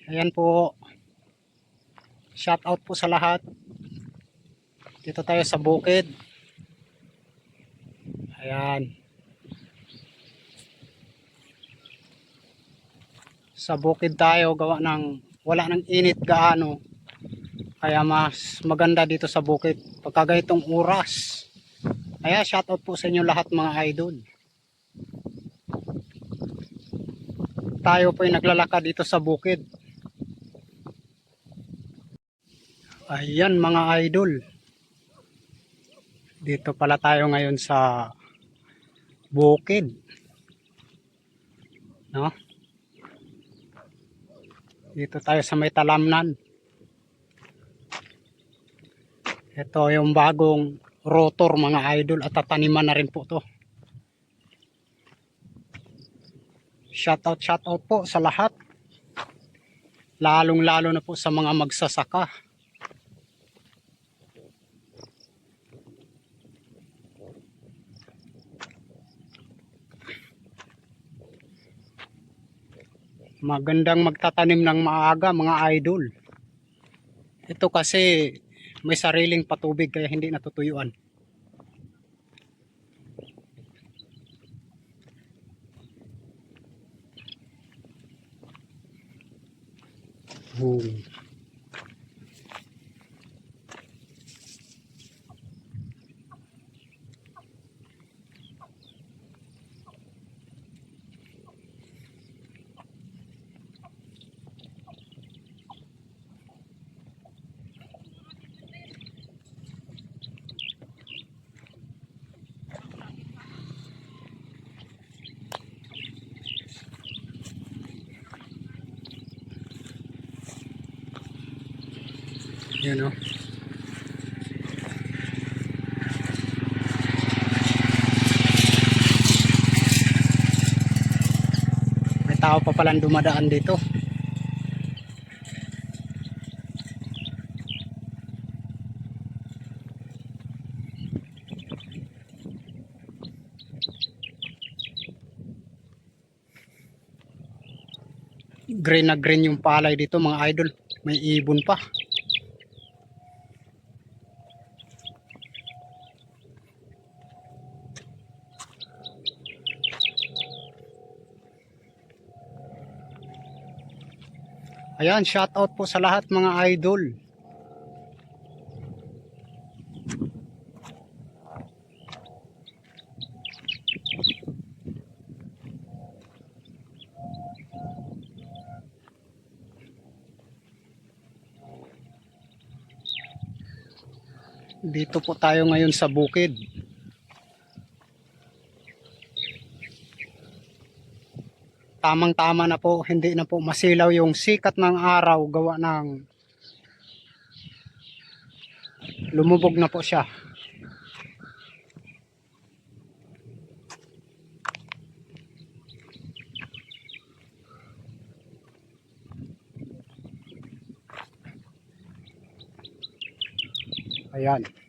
Ayan po. Shout out po sa lahat. Dito tayo sa bukid. Ayan. Sa bukid tayo, gawa ng wala nang init gaano. Kaya mas maganda dito sa bukid pagka ganitong oras. Kaya shout out po sa inyo lahat mga idol. Tayo po ay naglalakad dito sa bukid. Ayan mga idol. Dito pala tayo ngayon sa bukid. No? Dito tayo sa may talamnan. Ito yung bagong rotor mga idol at tataniman na rin po to. Shout out po sa lahat. Lalong lalo na po sa mga magsasaka. Magandang magtatanim ng maaga mga idol. Ito kasi may sariling patubig kaya hindi natutuyuan. Boom. Yan o. May tao pa palang dumadaan dito. Green na green yung palay dito mga idol. May ibon pa. Ayan, shout out po sa lahat mga idol. Dito po tayo ngayon sa bukid. Tamang-tama na po, hindi na po masilaw yung sikat ng araw gawa ng lumubog na po siya. Ayan.